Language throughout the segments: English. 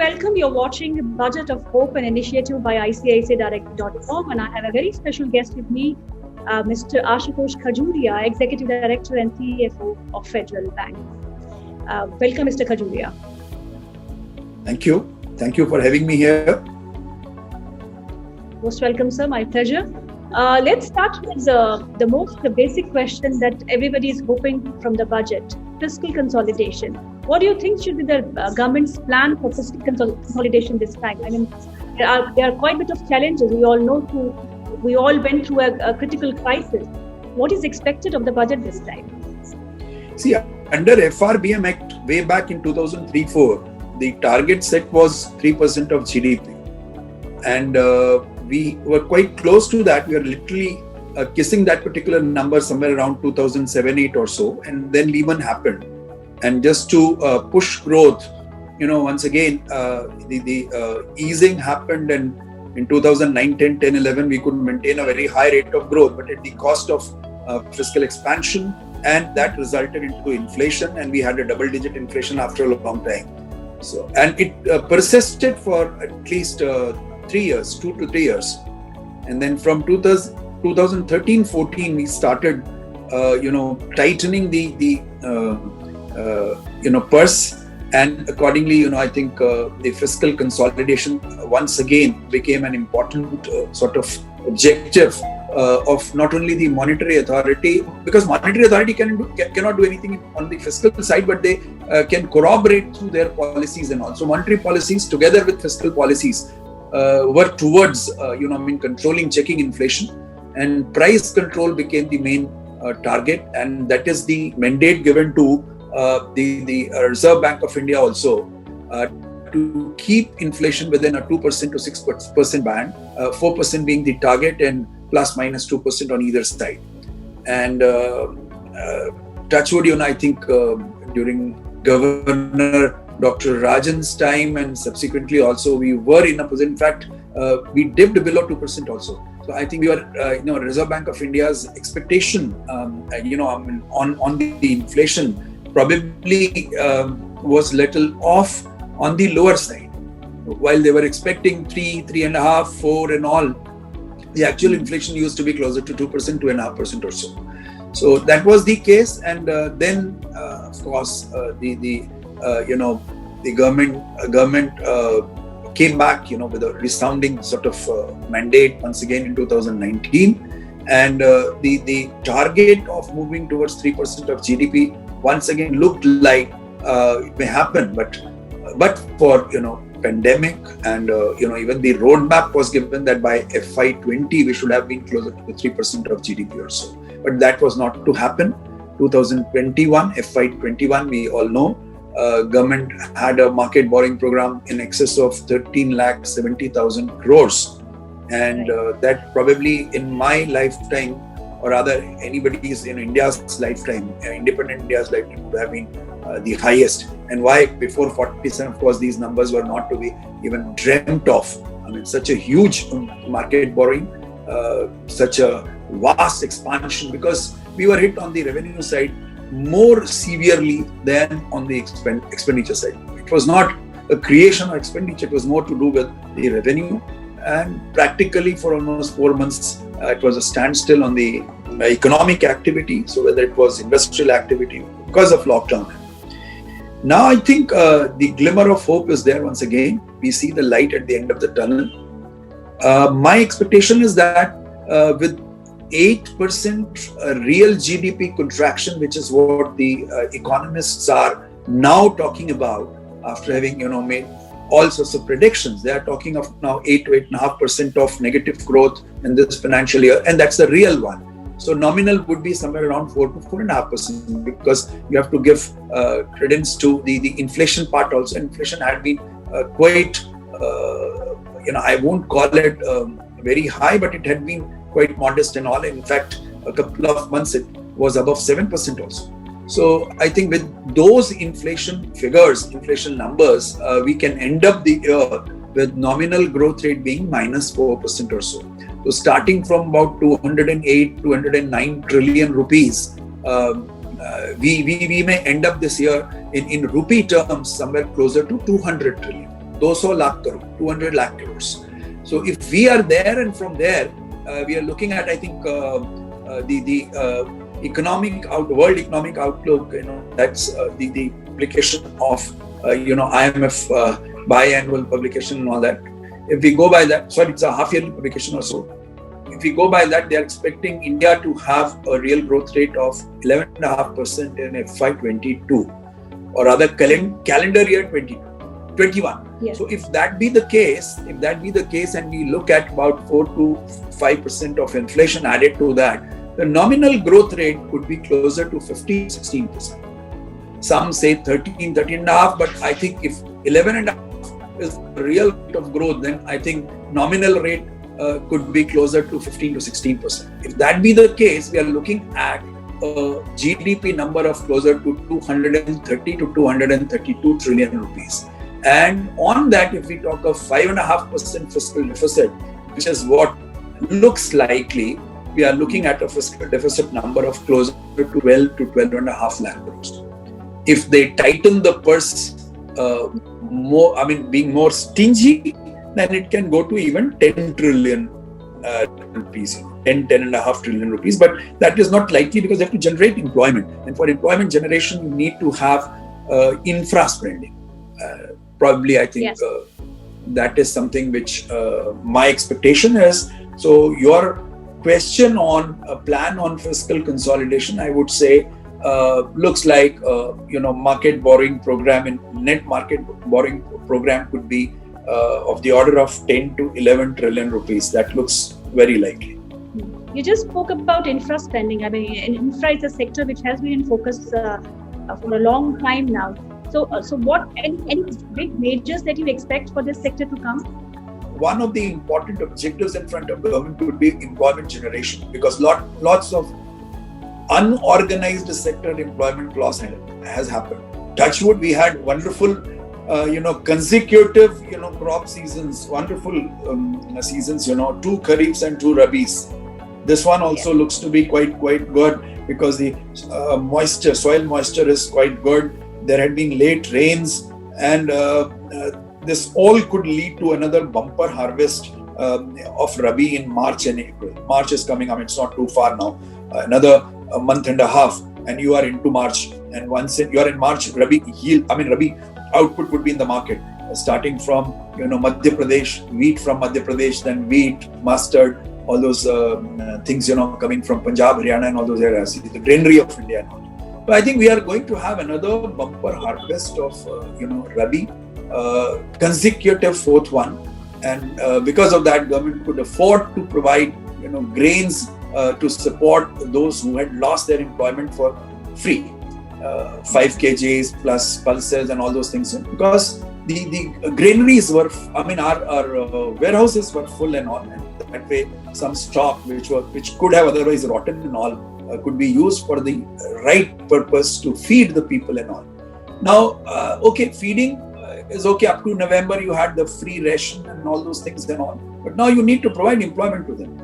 welcome. You're watching Budget of Hope, an initiative by ICICIdirect.com, and I have a very special guest with me, Mr. Ashutosh Khajuria, Executive Director and CFO of Federal Bank. Welcome, Mr. Khajuria. Thank you. Thank you for having me here. Most welcome, sir. My pleasure. Let's start with the most basic question that everybody is hoping from the budget: fiscal consolidation. What do you think should be the government's plan for fiscal consolidation this time? I mean, there are quite a bit of challenges. We all went through a critical crisis. What is expected of the budget this time? See, under FRBM Act way back in 2003-04, the target set was 3% of GDP. And we were quite close to that. We were literally kissing that particular number somewhere around 2007-08 or so. And then Lehman happened. And just to push growth, once again, the easing happened, and in 2009, 10, 10, 11, we could maintain a very high rate of growth, but at the cost of fiscal expansion, and that resulted into inflation, and we had a double-digit inflation after a long time. So, and it persisted for at least 2 to 3 years, and then from 2013-14, we started, tightening the purse, and accordingly, I think the fiscal consolidation once again became an important sort of objective of not only the monetary authority, because monetary authority cannot do anything on the fiscal side, but they can corroborate through their policies and all. So monetary policies together with fiscal policies were towards, controlling, checking inflation, and price control became the main target, and that is the mandate given to the Reserve Bank of India also to keep inflation within a 2% to 6% band, 4% being the target, and plus minus 2% on either side. And touchwood, I think during Governor Dr. Rajan's time, and subsequently also, we were in a position. In fact, we dipped below 2% also. So I think we were, Reserve Bank of India's expectation, on the inflation probably was little off on the lower side. While they were expecting 3, 3.5, 4 and all, the actual inflation used to be closer to 2%, 2.5% or so. So that was the case. And then, of course, the government came back, with a resounding sort of mandate once again in 2019. And the target of moving towards 3% of GDP once again looked like it may happen, but for pandemic, and even the roadmap was given that by FY20 we should have been closer to 3% of GDP or so. But that was not to happen. 2021, FY21, we all know, government had a market borrowing program in excess of 13,70,000 crores, and that probably in my lifetime, or rather anybody's in India's lifetime, independent India's lifetime, would have been the highest. And why? Before 47, of course, these numbers were not to be even dreamt of. I mean, such a huge market borrowing, such a vast expansion, because we were hit on the revenue side more severely than on the expenditure side. It was not a creation or expenditure, it was more to do with the revenue. And practically for almost 4 months, it was a standstill on the economic activity. So whether it was industrial activity because of lockdown. Now I think the glimmer of hope is there once again. We see the light at the end of the tunnel. My expectation is that with 8% real GDP contraction, which is what the economists are now talking about after having made all sorts of predictions. They are talking of now 8 to 8.5% of negative growth in this financial year, and that's the real one. So nominal would be somewhere around 4 to 4.5%, because you have to give credence to the inflation part also. Inflation had been quite, I won't call it very high, but it had been quite modest and all. In fact, a couple of months it was above 7% also. So I think with those inflation figures, inflation numbers, we can end up the year with nominal growth rate being minus 4% or so. So starting from about 208, 209 trillion rupees, we may end up this year in rupee terms somewhere closer to 200 trillion. 200 lakh crore, 200 lakh crores. So if we are there, and from there we are looking at, I think the world economic outlook. That's the publication of IMF biannual publication and all that. If we go by that, sorry, it's a half-yearly publication or so. If we go by that, they are expecting India to have a real growth rate of 11.5% in FY22, or rather calendar year 2021. Yes. So if that be the case, and we look at about 4 to 5% of inflation added to that, the nominal growth rate could be closer to 15-16%. Some say 13.5, but I think if 11.5 is the real rate of growth, then I think nominal rate could be closer to 15 to 16%. If that be the case, we are looking at a GDP number of closer to 230 to 232 trillion rupees. And on that, if we talk of 5.5% fiscal deficit, which is what looks likely, we are looking at a fiscal deficit number of closer to 12 to 12.5 lakh crores. If they tighten the purse more, being more stingy, then it can go to even 10 trillion rupees, 10.5 trillion rupees. But that is not likely because they have to generate employment. And for employment generation, you need to have infra spending. Probably, I think yes. That is something which my expectation is. So your question on a plan on fiscal consolidation, I would say, looks like market borrowing program and net market borrowing program could be of the order of 10 to 11 trillion rupees. That looks very likely. You just spoke about infra spending. Infra is a sector which has been in focus for a long time now. So what any big majors that you expect for this sector to come? One of the important objectives in front of government would be employment generation, because lots of unorganized sector employment loss has happened. Touchwood, we had wonderful, consecutive, crop seasons, wonderful seasons, 2 Kharifs and 2 Rabis. This one also looks to be quite good because the soil moisture is quite good. There had been late rains, and this all could lead to another bumper harvest of Rabi in March and April. March is coming up, it's not too far now. Another month and a half, and you are into March. And once you are in March, Rabi output would be in the market, starting from Madhya Pradesh, wheat from Madhya Pradesh, then wheat, mustard, all those things coming from Punjab, Haryana, and all those areas, the granary of India. So I think we are going to have another bumper harvest of Rabi, consecutive fourth one, and because of that, government could afford to provide grains to support those who had lost their employment for free, 5 kgs plus pulses and all those things, because the granaries were, our warehouses were full and all, and that way some stock which could have otherwise rotten and all could be used for the right purpose to feed the people and all. Now, feeding is okay up to November. You had the free ration and all those things and all, but now you need to provide employment to them.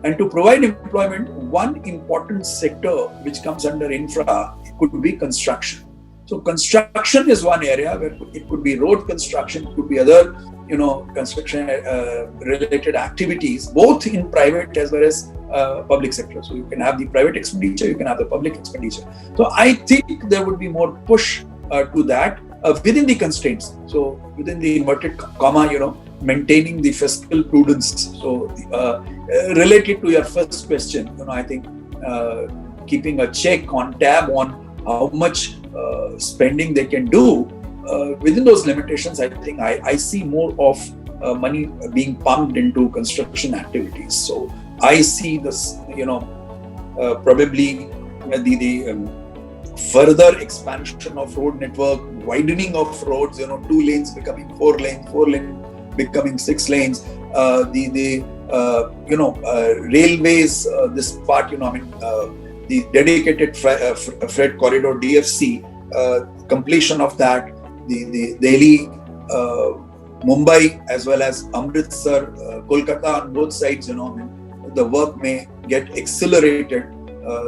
And to provide employment, one important sector which comes under infra could be construction. So construction is one area where it could be road construction, it could be other, construction related activities, both in private as well as public sector. So you can have the private expenditure, you can have the public expenditure. So I think there would be more push to that within the constraints. So within the inverted comma, maintaining the fiscal prudence. So related to your first question, I think keeping a check on tab on how much spending they can do within those limitations, I think I see more of money being pumped into construction activities. So I see this, probably the further expansion of road network, widening of roads, 2 lanes becoming 4 lanes, 4 lanes becoming 6 lanes, railways, this part, the dedicated freight corridor, DFC, completion of that, the Delhi, Mumbai, as well as Amritsar, Kolkata, on both sides, the work may get accelerated.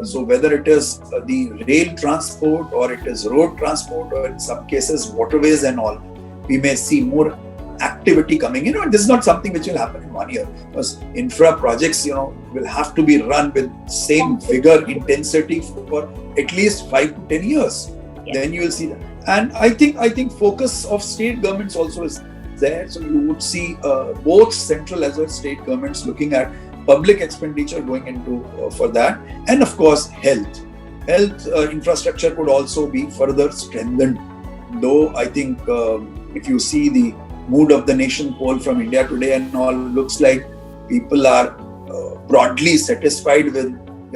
So whether it is the rail transport or it is road transport or in some cases waterways and all, we may see more activity coming in. And this is not something which will happen in 1 year, because infra projects, will have to be run with same vigor, intensity for at least 5 to 10 years. Yeah. Then you will see that. And I think focus of state governments also is there. So you would see both central as well as state governments looking at public expenditure going into for that. And of course, health infrastructure could also be further strengthened. Though I think if you see the mood of the nation poll from India Today and all, looks like people are broadly satisfied with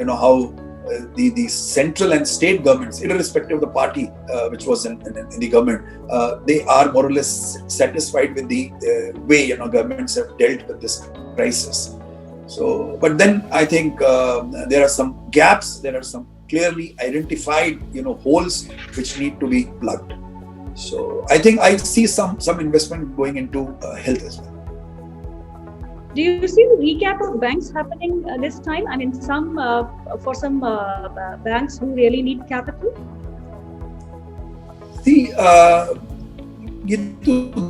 how the central and state governments, irrespective of the party which was in the government, they are more or less satisfied with the way governments have dealt with this crisis. So, but then I think there are some gaps, there are some clearly identified holes which need to be plugged. So I think I see some investment going into health as well. Do you see the recap of banks happening this time? I mean, for some banks who really need capital? See,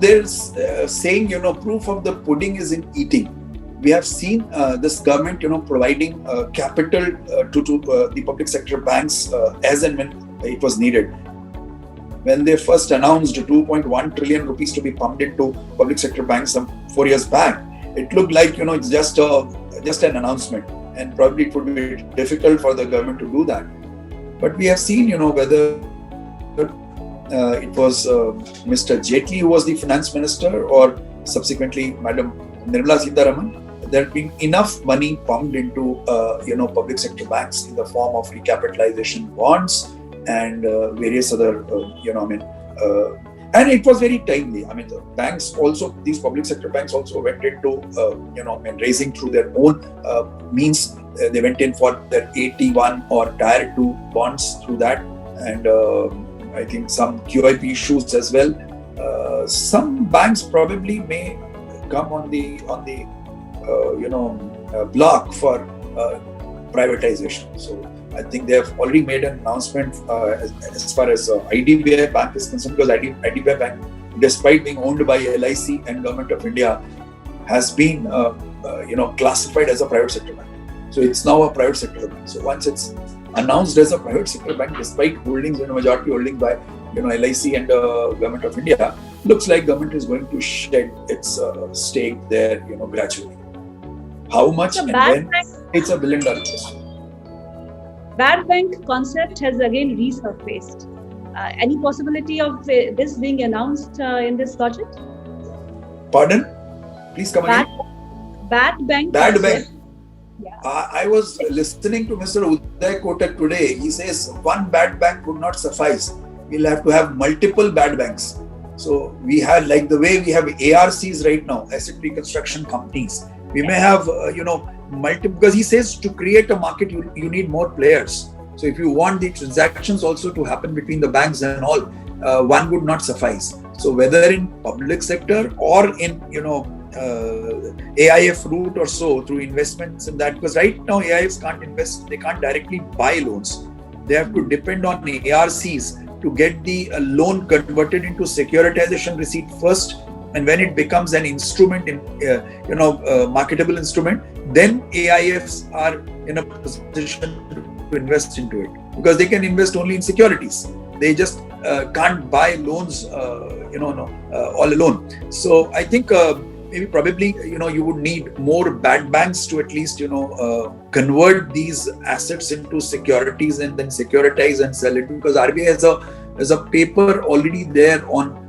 there's saying, proof of the pudding is in eating. We have seen this government, providing capital to the public sector banks as and when it was needed. When they first announced 2.1 trillion rupees to be pumped into public sector banks some 4 years back, it looked like it's just an announcement, and probably it would be difficult for the government to do that. But we have seen, whether it was Mr. Jaitley who was the finance minister, or subsequently Madam Nirmala Sitharaman, there have been enough money pumped into public sector banks in the form of recapitalization bonds and various other and it was very timely. I mean, the banks also, these public sector banks also went into raising through their own means. They went in for their AT1 or Tier 2 bonds through that, and I think some QIP issues as well. Some banks probably may come on the block for privatization. So I think they have already made an announcement as far as IDBI Bank is concerned, because IDBI Bank, despite being owned by LIC and Government of India, has been classified as a private sector bank. So it's now a private sector bank. So once it's announced as a private sector bank, despite holdings, majority holding by LIC and Government of India, looks like government is going to shed its stake there, gradually. How much and when? It's $1 billion question. Bad bank concept has again resurfaced. Any possibility of this being announced in this budget? Pardon? Please come again. Bad bank. Bad bank. Yeah. I was listening to Mr. Uday Kotak today. He says one bad bank would not suffice. We'll have to have multiple bad banks. So we have, like the way we have ARCs right now, asset reconstruction companies. We may have, multiple, because he says to create a market, you need more players. So if you want the transactions also to happen between the banks and all, one would not suffice. So whether in public sector or in, AIF route or so, through investments in that, because right now AIFs can't invest, they can't directly buy loans. They have to depend on ARCs to get the loan converted into securitization receipt first. And when it becomes an instrument, marketable instrument, then AIFs are in a position to invest into it, because they can invest only in securities. They just can't buy loans, all alone. So I think probably you would need more bad banks to at least convert these assets into securities and then securitize and sell it, because RBI has a paper already there on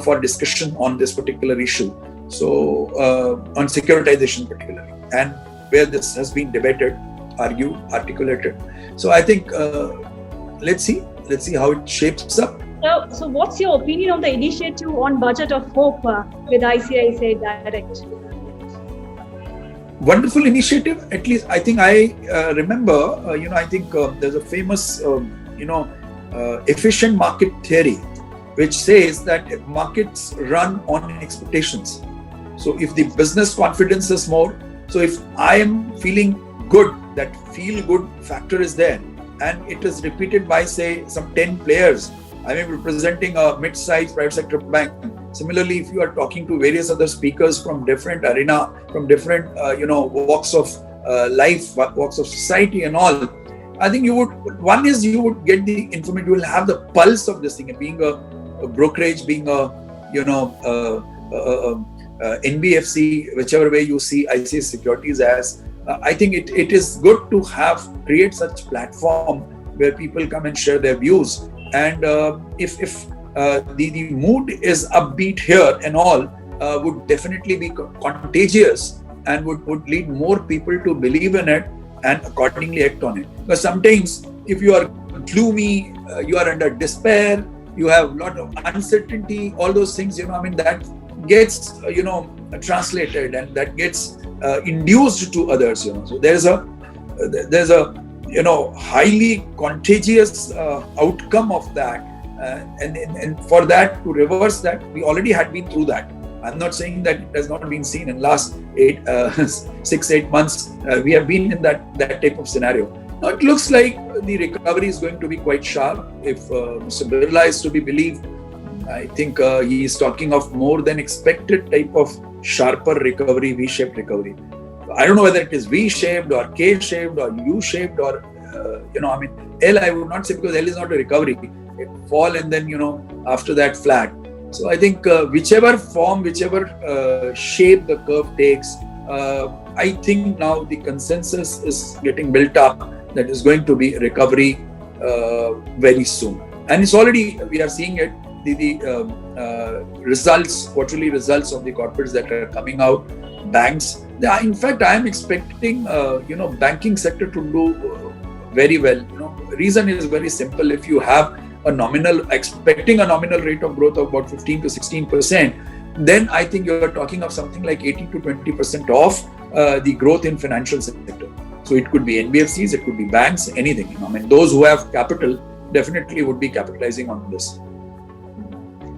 for discussion on this particular issue. So on securitization particularly, and where this has been debated, argued, articulated. So I think let's see how it shapes up. So what's your opinion on the initiative on Budget of Hope with ICICI Direct? Wonderful initiative. At least I think I remember. I think there's a famous efficient market theory, which says that markets run on expectations. So if the business confidence is more, so if I am feeling good, that feel good factor is there, and it is repeated by say some 10 players, I may be representing a mid-sized private sector bank. Similarly, if you are talking to various other speakers from different arena, from different walks of life, walks of society, and all, I think you would get the information. You will have the pulse of this thing. And being a brokerage, being a NBFC, whichever way you see ICICI Securities as, I think it is good to create such platform where people come and share their views. And if the mood is upbeat here and all, would definitely be contagious and would lead more people to believe in it and accordingly act on it. Because sometimes if you are gloomy, you are under despair, you have a lot of uncertainty, all those things, that gets, translated and that gets induced to others, So there's a highly contagious outcome of that. And for that, to reverse that, we already had been through that. I'm not saying that it has not been seen in last 6-8 months. We have been in that type of scenario. Now it looks like the recovery is going to be quite sharp. If Mr. Birla is to be believed, I think he is talking of more than expected type of sharper recovery, V-shaped recovery. I don't know whether it is V-shaped or K-shaped or U-shaped or, L I would not say, because L is not a recovery. It fall and then, after that flat. So I think whichever form, whichever shape the curve takes, I think now the consensus is getting built up that is going to be recovery very soon. And it's already, we are seeing it, the results, quarterly results of the corporates that are coming out, banks. In fact, I am expecting, banking sector to do very well. Reason is very simple. If you have expecting a nominal rate of growth of about 15 to 16%, then I think you're talking of something like 18 to 20% of the growth in financial sector. So it could be NBFCs, it could be banks, anything. Those who have capital definitely would be capitalizing on this.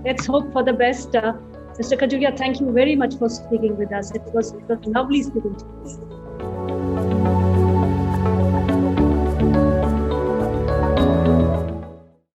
Let's hope for the best. Mr. Khajuria, thank you very much for speaking with us. It was lovely speaking to you.